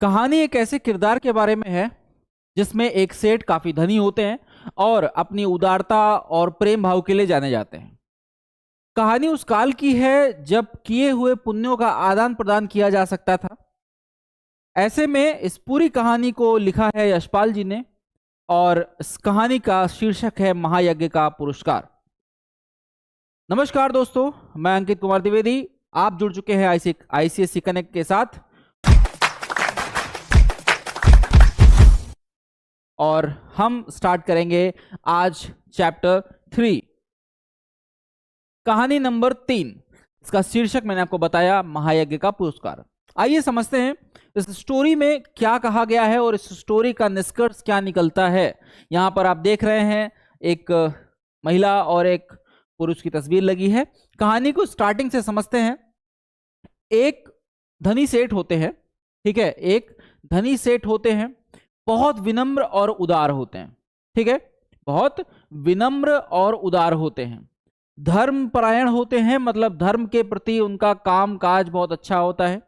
कहानी एक ऐसे किरदार के बारे में है जिसमें एक सेठ काफी धनी होते हैं और अपनी उदारता और प्रेम भाव के लिए जाने जाते हैं। कहानी उस काल की है जब किए हुए पुण्यों का आदान प्रदान किया जा सकता था। ऐसे में इस पूरी कहानी को लिखा है यशपाल जी ने और इस कहानी का शीर्षक है महायज्ञ का पुरस्कार। नमस्कार दोस्तों, मैं अंकित कुमार द्विवेदी। आप जुड़ चुके हैं आईसीएससी कनेक्ट के साथ और हम स्टार्ट करेंगे आज चैप्टर 3, कहानी नंबर 3। इसका शीर्षक मैंने आपको बताया, महायज्ञ का पुरस्कार। आइए समझते हैं इस स्टोरी में क्या कहा गया है और इस स्टोरी का निष्कर्ष क्या निकलता है। यहां पर आप देख रहे हैं एक महिला और एक पुरुष की तस्वीर लगी है। कहानी को स्टार्टिंग से समझते हैं। एक धनी सेठ होते हैं, ठीक है, एक धनी सेठ होते हैं, बहुत विनम्र और उदार होते हैं, ठीक है, बहुत विनम्र और उदार होते हैं, धर्म परायण होते हैं, मतलब धर्म के प्रति उनका काम काज बहुत अच्छा होता है।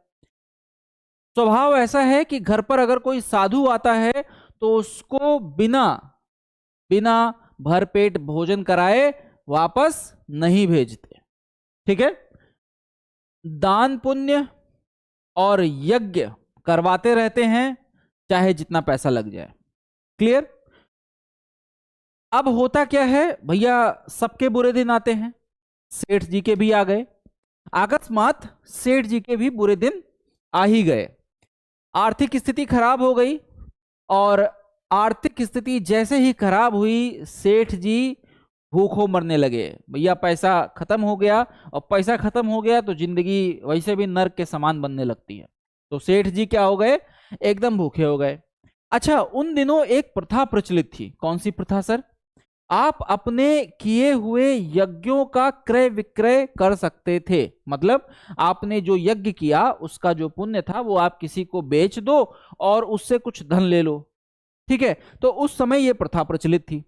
स्वभाव ऐसा है कि घर पर अगर कोई साधु आता है तो उसको बिना बिना भरपेट भोजन कराए वापस नहीं भेजते, ठीक है। दान पुण्य और यज्ञ करवाते रहते हैं, चाहे जितना पैसा लग जाए। क्लियर। अब होता क्या है भैया, सबके बुरे दिन आते हैं, सेठ जी के भी आ गए। अकस्मात सेठ जी के भी बुरे दिन आ ही गए। आर्थिक स्थिति खराब हो गई और आर्थिक स्थिति जैसे ही खराब हुई, सेठ जी भूखों मरने लगे। भैया पैसा खत्म हो गया और पैसा खत्म हो गया तो जिंदगी वैसे भी नर्क के समान बनने लगती है। तो सेठ जी क्या हो गए, एकदम भूखे हो गए। अच्छा, उन दिनों एक प्रथा प्रचलित थी। कौन सी प्रथा सर? आप अपने किए हुए यज्ञों का क्रय विक्रय कर सकते थे। मतलब आपने जो यज्ञ किया उसका जो पुण्य था वो आप किसी को बेच दो और उससे कुछ धन ले लो, ठीक है। तो उस समय ये प्रथा प्रचलित थी।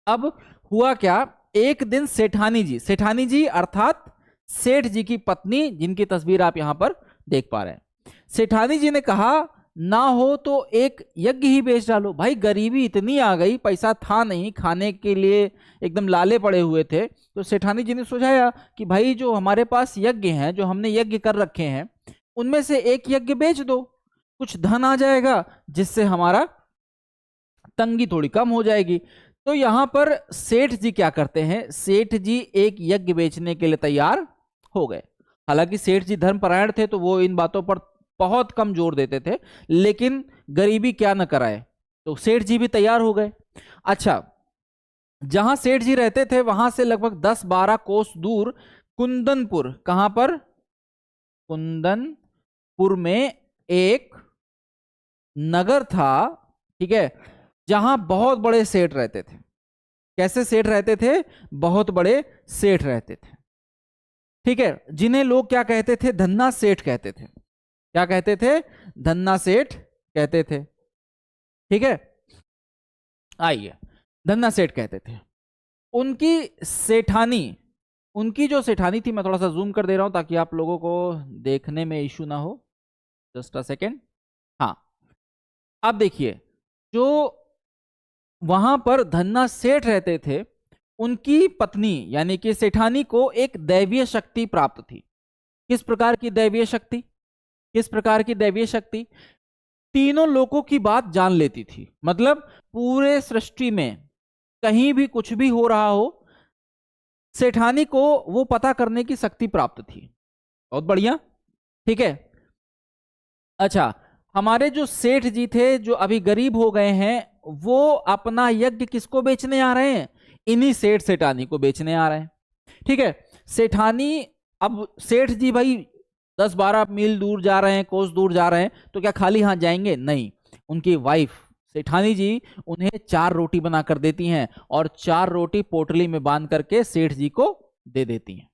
अब हुआ क्या, एक दिन सेठानी जी अर्थात सेठ जी की पत्नी, जिनकी तस्वीर आप यहां पर देख पा रहे हैं, सेठानी जी ने कहा ना हो तो एक यज्ञ ही बेच डालो। भाई गरीबी इतनी आ गई, पैसा था नहीं, खाने के लिए एकदम लाले पड़े हुए थे। तो सेठानी जी ने सुझाया कि भाई जो हमारे पास यज्ञ हैं, जो हमने यज्ञ कर रखे हैं, उनमें से एक यज्ञ बेच दो, कुछ धन आ जाएगा जिससे हमारा तंगी थोड़ी कम हो जाएगी। तो यहां पर सेठ जी क्या करते हैं, सेठ जी एक यज्ञ बेचने के लिए तैयार हो गए। हालांकि सेठ जी धर्मपरायण थे तो वो इन बातों पर बहुत कम जोर देते थे, लेकिन गरीबी क्या न कराए, तो सेठ जी भी तैयार हो गए। अच्छा, जहां सेठ जी रहते थे वहां से लगभग 10-12 कोस दूर कुंदनपुर, कहां पर? कुंदनपुर में एक नगर था, ठीक है, जहां बहुत बड़े सेठ रहते थे। कैसे सेठ रहते थे? बहुत बड़े सेठ रहते थे, ठीक है, जिन्हें लोग क्या कहते थे? धन्ना सेठ कहते थे। क्या कहते थे? धन्ना सेठ कहते थे, ठीक है। आइए, धन्ना सेठ कहते थे। उनकी सेठानी, उनकी जो सेठानी थी, मैं थोड़ा सा जूम कर दे रहा हूं ताकि आप लोगों को देखने में इशू ना हो। Just a second. हाँ, अब देखिए, जो वहां पर धन्ना सेठ रहते थे, उनकी पत्नी यानी कि सेठानी को एक दैवीय शक्ति प्राप्त थी। किस प्रकार की दैवीय शक्ति? किस प्रकार की दैवीय शक्ति? तीनों लोगों की बात जान लेती थी। मतलब पूरे सृष्टि में कहीं भी कुछ भी हो रहा हो, सेठानी को वो पता करने की शक्ति प्राप्त थी। बहुत बढ़िया, ठीक है। अच्छा, हमारे जो सेठ जी थे जो अभी गरीब हो गए हैं, वो अपना यज्ञ किसको बेचने आ रहे हैं? इन्हीं सेठ सेठानी को बेचने आ रहे हैं, ठीक है। सेठानी, अब सेठ जी भाई 10-12 मील दूर जा रहे हैं, कोस दूर जा रहे हैं, तो क्या खाली हाथ जाएंगे? नहीं। उनकी वाइफ सेठानी जी उन्हें 4 रोटी बना कर देती हैं और 4 रोटी पोटली में बांध करके सेठ जी को दे देती हैं।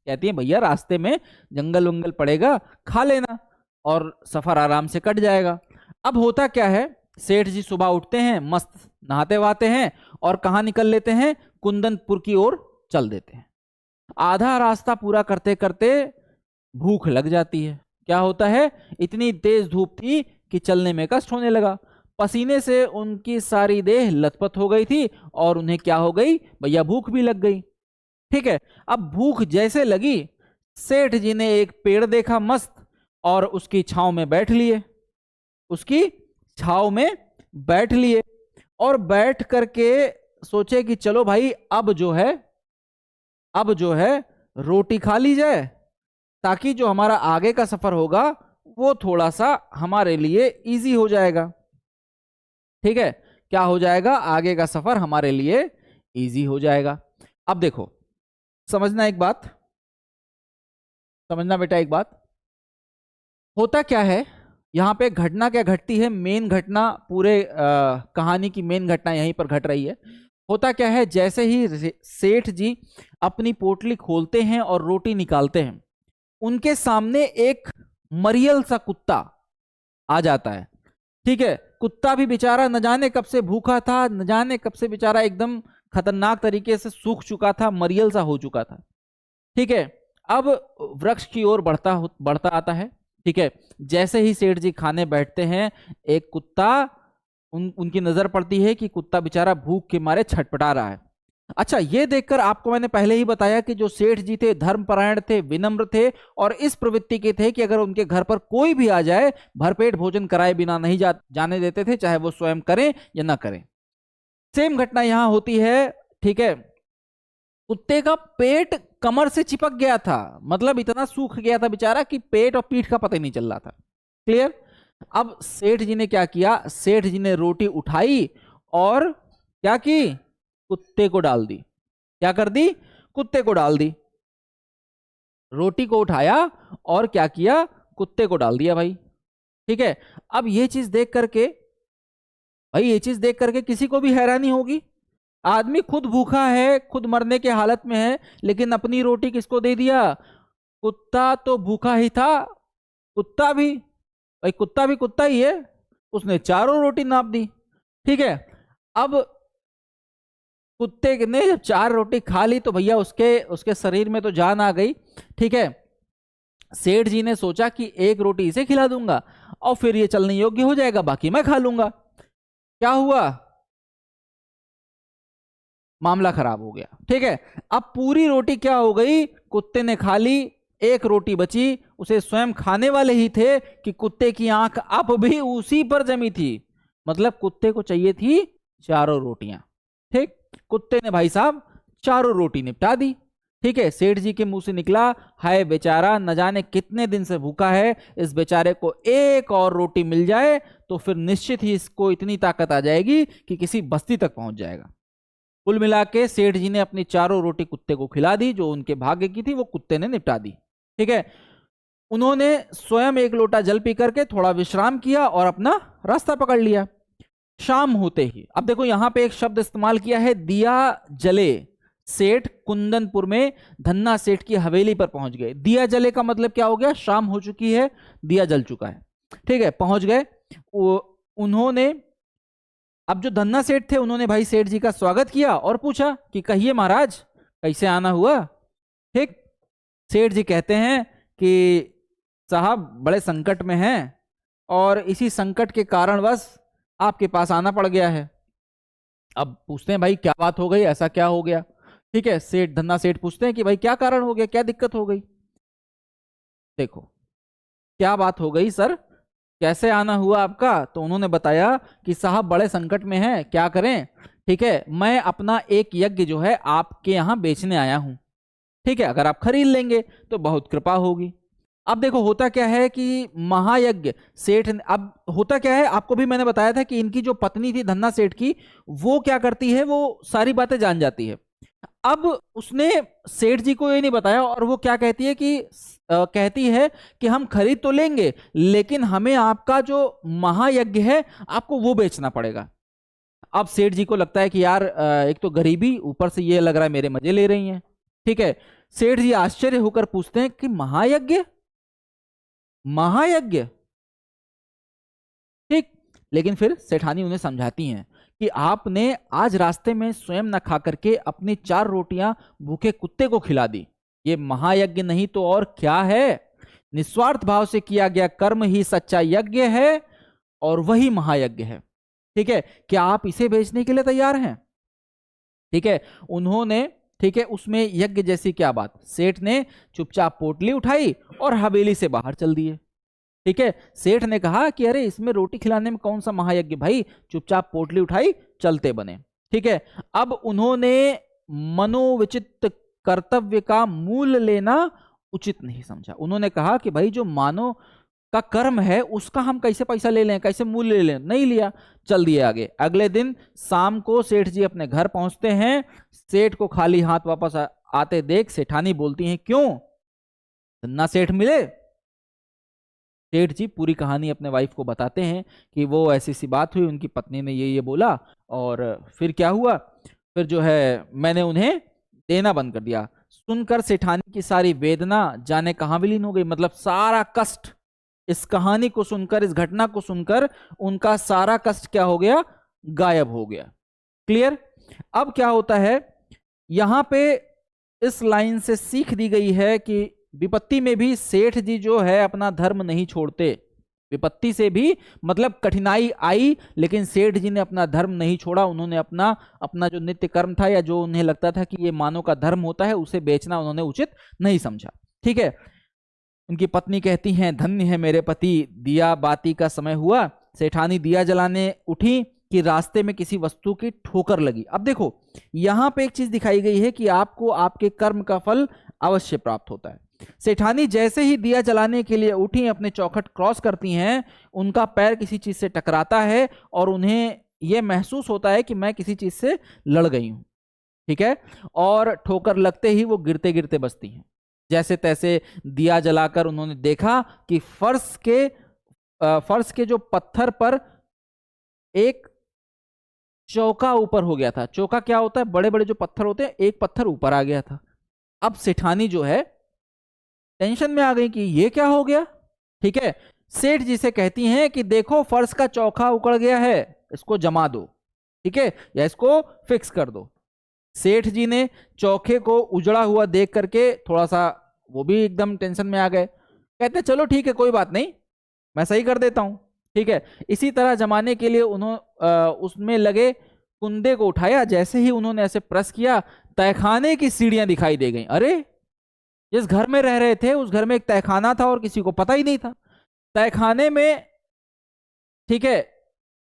कहती हैं भैया रास्ते में जंगल वंगल पड़ेगा, खा लेना और सफर आराम से कट जाएगा। अब होता क्या है, सेठ जी सुबह उठते हैं, मस्त नहाते वहाते हैं और कहाँ निकल लेते हैं? कुंदनपुर की ओर चल देते हैं। आधा रास्ता पूरा करते करते भूख लग जाती है। क्या होता है, इतनी तेज धूप थी कि चलने में कष्ट होने लगा। पसीने से उनकी सारी देह लथपथ हो गई थी और उन्हें क्या हो गई भैया, भूख भी लग गई। ठीक है, अब भूख जैसे लगी, सेठ जी ने एक पेड़ देखा मस्त और उसकी छांव में बैठ लिए, उसकी छांव में बैठ लिए और बैठ करके सोचे कि चलो भाई अब जो है रोटी खा ली जाए, ताकि जो हमारा आगे का सफर होगा वो थोड़ा सा हमारे लिए इजी हो जाएगा। ठीक है, क्या हो जाएगा, आगे का सफर हमारे लिए इजी हो जाएगा। अब देखो, समझना एक बात, समझना बेटा एक बात, होता क्या है यहां पे, घटना क्या घटती है, मेन घटना पूरे कहानी की मेन घटना यहीं पर घट रही है। होता क्या है, जैसे ही सेठ जी अपनी पोटली खोलते हैं और रोटी निकालते हैं, उनके सामने एक मरियल सा कुत्ता आ जाता है। ठीक है, कुत्ता भी बेचारा न जाने कब से भूखा था, न जाने कब से बेचारा एकदम खतरनाक तरीके से सूख चुका था, मरियल सा हो चुका था। ठीक है, अब वृक्ष की ओर बढ़ता आता है। ठीक है, जैसे ही सेठ जी खाने बैठते हैं, एक कुत्ता उनकी नजर पड़ती है कि कुत्ता बेचारा भूख के मारे छटपटा रहा है। अच्छा, ये देखकर आपको मैंने पहले ही बताया कि जो सेठ जी थे धर्मपरायण थे, विनम्र थे और इस प्रवृत्ति के थे कि अगर उनके घर पर कोई भी आ जाए, भरपेट भोजन कराए बिना नहीं जाने देते थे, चाहे वो स्वयं करें या ना करें। सेम घटना यहां होती है। ठीक है, कुत्ते का पेट कमर से चिपक गया था, मतलब इतना सूख गया था बेचारा कि पेट और पीठ का पता ही नहीं चल रहा था। क्लियर। अब सेठ जी ने क्या किया, सेठ जी ने रोटी उठाई और क्या की, कुत्ते को डाल दी। क्या कर दी, कुत्ते को डाल दी। रोटी को उठाया और क्या किया, कुत्ते को डाल दिया भाई। ठीक है, अब ये चीज देख करके भाई, ये चीज देख करके किसी को भी हैरानी होगी। आदमी खुद भूखा है, खुद मरने के हालत में है, लेकिन अपनी रोटी किसको दे दिया, कुत्ता तो भूखा ही था, कुत्ता भी भाई, कुत्ता भी कुत्ता ही है, उसने चारों रोटी नाप दी। ठीक है, अब कुत्ते ने जब 4 रोटी खा ली तो भैया उसके शरीर में तो जान आ गई। ठीक है, सेठ जी ने सोचा कि एक रोटी इसे खिला दूंगा और फिर ये चलने योग्य हो जाएगा, बाकी मैं खा लूंगा। क्या हुआ, मामला खराब हो गया। ठीक है, अब पूरी रोटी क्या हो गई, कुत्ते ने खा ली, एक रोटी बची, उसे स्वयं खाने वाले ही थे कि कुत्ते की आंख अब भी उसी पर जमी थी, मतलब कुत्ते को चाहिए थी 4 रोटियां। ठीक, कुत्ते ने भाई साहब 4 रोटी निपटा दी। ठीक है, सेठ जी के मुंह से निकला, हाय बेचारा न जाने कितने दिन से भूखा है, इस बेचारे को एक और रोटी मिल जाए तो फिर निश्चित ही इसको इतनी ताकत आ जाएगी कि किसी बस्ती तक पहुंच जाएगा। कुल मिला के सेठ जी ने अपनी 4 रोटी कुत्ते को खिला दी, जो उनके भाग्य की थी वो कुत्ते ने निपटा दी। ठीक है, उन्होंने स्वयं एक लोटा जल पी करके थोड़ा विश्राम किया और अपना रास्ता पकड़ लिया। शाम होते ही, अब देखो यहां पे एक शब्द इस्तेमाल किया है, दिया जले। सेठ कुंदनपुर में धन्ना सेठ की हवेली पर पहुंच गए। दिया जले का मतलब क्या हो गया, शाम हो चुकी है, दिया जल चुका है। ठीक है, पहुंच गए। उन्होंने, अब जो धन्ना सेठ थे उन्होंने भाई सेठ जी का स्वागत किया और पूछा कि कहिए महाराज कैसे आना हुआ। ठीक, सेठ जी कहते हैं कि साहब बड़े संकट में हैं और इसी संकट के कारणवश आपके पास आना पड़ गया है। अब पूछते हैं भाई क्या बात हो गई, ऐसा क्या हो गया। ठीक है, सेठ धन्ना सेठ पूछते हैं कि भाई क्या कारण हो गया, क्या दिक्कत हो गई। देखो क्या बात हो गई सर, कैसे आना हुआ आपका। तो उन्होंने बताया कि साहब बड़े संकट में हैं, क्या करें। ठीक है, मैं अपना एक यज्ञ जो है आपके यहां बेचने आया हूं। ठीक है, अगर आप खरीद लेंगे तो बहुत कृपा होगी। अब देखो होता क्या है कि महायज्ञ सेठ, अब होता क्या है, आपको भी मैंने बताया था कि इनकी जो पत्नी थी धन्ना सेठ की, वो क्या करती है, वो सारी बातें जान जाती है। अब उसने सेठ जी को ये नहीं बताया और वो क्या कहती है कि कहती है कि हम खरीद तो लेंगे, लेकिन हमें आपका जो महायज्ञ है आपको वो बेचना पड़ेगा। अब सेठ जी को लगता है कि यार एक तो गरीबी, ऊपर से ये लग रहा है मेरे मजे ले रही हैं। ठीक है, सेठ जी आश्चर्य होकर पूछते हैं कि महायज्ञ, महायज्ञ। ठीक, लेकिन फिर सेठानी उन्हें समझाती हैं कि आपने आज रास्ते में स्वयं न खा करके अपनी 4 रोटियां भूखे कुत्ते को खिला दी, ये महायज्ञ नहीं तो और क्या है। निस्वार्थ भाव से किया गया कर्म ही सच्चा यज्ञ है और वही महायज्ञ है। ठीक है, क्या आप इसे बेचने के लिए तैयार हैं? ठीक है, उन्होंने, ठीक है, उसमें यज्ञ जैसी क्या बात? सेठ ने चुपचाप पोटली उठाई और हवेली से बाहर चल दिए। ठीक है, सेठ ने कहा कि अरे इसमें रोटी खिलाने में कौन सा महायज्ञ भाई, चुपचाप पोटली उठाई, चलते बने। ठीक है, अब उन्होंने मनोविचित्त कर्तव्य का मूल लेना उचित नहीं समझा। उन्होंने कहा कि भाई जो मानव का कर्म है उसका हम कैसे पैसा ले लें, कैसे मूल्य ले लें, नहीं लिया, चल दिए आगे। अगले दिन शाम को सेठ जी अपने घर पहुंचते हैं, सेठ को खाली हाथ वापस आते देख सेठानी बोलती हैं क्यों, ना सेठ मिले? सेठ जी पूरी कहानी अपने वाइफ को बताते हैं कि वो ऐसी सी बात हुई, उनकी पत्नी ने ये बोला और फिर क्या हुआ, फिर जो है मैंने उन्हें देना बंद कर दिया। सुनकर सेठानी की सारी वेदना जाने कहां विलीन हो गई। मतलब सारा कष्ट, इस कहानी को सुनकर, इस घटना को सुनकर उनका सारा कष्ट क्या हो गया, गायब हो गया। क्लियर? अब क्या होता है यहां पे, इस लाइन से सीख दी गई है कि विपत्ति में भी सेठ जी जो है अपना धर्म नहीं छोड़ते। विपत्ति से भी मतलब कठिनाई आई, लेकिन सेठ जी ने अपना धर्म नहीं छोड़ा। उन्होंने अपना जो नित्य कर्म था या जो उन्हें लगता था कि ये मानव का धर्म होता है, उसे बेचना उन्होंने उचित नहीं समझा। ठीक है, उनकी पत्नी कहती हैं धन्य है मेरे पति, दिया बाती का समय हुआ। सेठानी दिया जलाने उठी कि रास्ते में किसी वस्तु की ठोकर लगी। अब देखो यहां पे एक चीज दिखाई गई है कि आपको आपके कर्म का फल अवश्य प्राप्त होता है। सेठानी जैसे ही दिया जलाने के लिए उठी, अपने चौखट क्रॉस करती हैं, उनका पैर किसी चीज से टकराता है और उन्हें यह महसूस होता है कि मैं किसी चीज से लड़ गई हूं। ठीक है, और ठोकर लगते ही वो गिरते गिरते बचती हैं। जैसे तैसे दिया जलाकर उन्होंने देखा कि फर्श के जो पत्थर पर एक चौका ऊपर हो गया था। चौका क्या होता है, बड़े बड़े जो पत्थर होते हैं, एक पत्थर ऊपर आ गया था। अब सेठानी जो है टेंशन में आ गई कि ये क्या हो गया। ठीक है, सेठ जी से कहती हैं कि देखो फर्श का चौका उखड़ गया है, इसको जमा दो, ठीक है, या इसको फिक्स कर दो। सेठ जी ने चौके को उजड़ा हुआ देख करके थोड़ा सा वो भी एकदम टेंशन में आ गए। कहते चलो ठीक है, कोई बात नहीं, मैं सही कर देता हूं। ठीक है, इसी तरह जमाने के लिए उन्होंने उसमें लगे कुंदे को उठाया। जैसे ही उन्होंने ऐसे प्रेस किया, तहखाने की सीढ़ियां दिखाई दे गई। अरे जिस घर में रह रहे थे उस घर में एक तहखाना था और किसी को पता ही नहीं था। तहखाने में, ठीक है,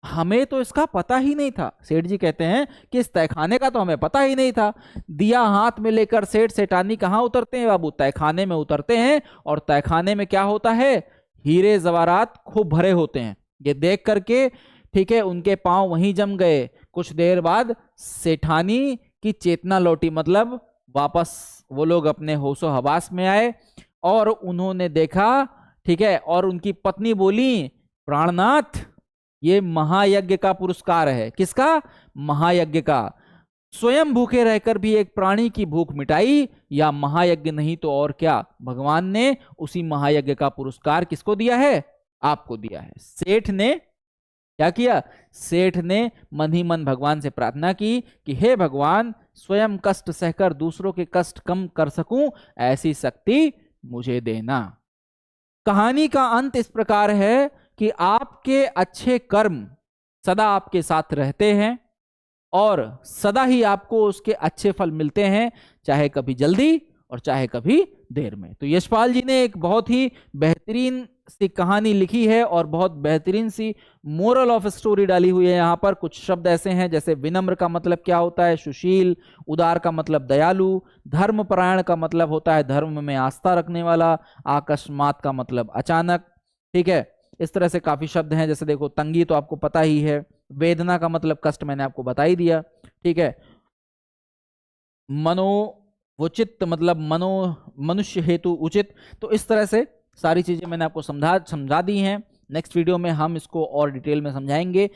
हमें तो इसका पता ही नहीं था। सेठ जी कहते हैं कि इस तहखाने का तो हमें पता ही नहीं था। दिया हाथ में लेकर सेठ सेठानी कहां उतरते हैं बाबू, तहखाने में उतरते हैं। और तहखाने में क्या होता है, हीरे जवारात खूब भरे होते हैं। ये देख करके, ठीक है, उनके पांव वहीं जम गए। कुछ देर बाद सेठानी की चेतना लौटी, मतलब वापस वो लोग अपने होशो हवास में आए और उन्होंने देखा, ठीक है, और उनकी पत्नी बोली प्राणनाथ ये महायज्ञ का पुरस्कार है। किसका? महायज्ञ का। स्वयं भूखे रहकर भी एक प्राणी की भूख मिटाई, या महायज्ञ नहीं तो और क्या, भगवान ने उसी महायज्ञ का पुरस्कार किसको दिया है? आपको दिया है। सेठ ने क्या किया? सेठ ने मन ही मन भगवान से प्रार्थना की कि हे भगवान, स्वयं कष्ट सहकर दूसरों के कष्ट कम कर सकूं, ऐसी शक्ति मुझे देना। कहानी का अंत इस प्रकार है कि आपके अच्छे कर्म सदा आपके साथ रहते हैं और सदा ही आपको उसके अच्छे फल मिलते हैं, चाहे कभी जल्दी और चाहे कभी देर में। तो यशपाल जी ने एक बहुत ही बेहतरीन सी कहानी लिखी है और बहुत बेहतरीन सी मोरल ऑफ स्टोरी डाली हुई है। यहाँ पर कुछ शब्द ऐसे हैं जैसे विनम्र का मतलब क्या होता है, सुशील, उदार का मतलब दयालु, धर्मपरायण का मतलब होता है धर्म में आस्था रखने वाला, आकस्मात का मतलब अचानक। ठीक है, इस तरह से काफी शब्द हैं। जैसे देखो तंगी तो आपको पता ही है, वेदना का मतलब कष्ट मैंने आपको बता ही दिया। ठीक है, मनोवचित मतलब मनुष्य हेतु उचित। तो इस तरह से सारी चीजें मैंने आपको समझा दी हैं। नेक्स्ट वीडियो में हम इसको और डिटेल में समझाएंगे।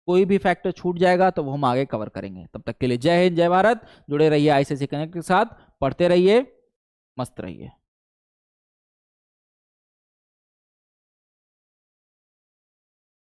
कोई भी फैक्टर छूट जाएगा तो वो हम आगे कवर करेंगे। तब तक के लिए जय हिंद, जय भारत। जुड़े रहिए ICSE कनेक्ट के साथ, पढ़ते रहिए, मस्त रहिए।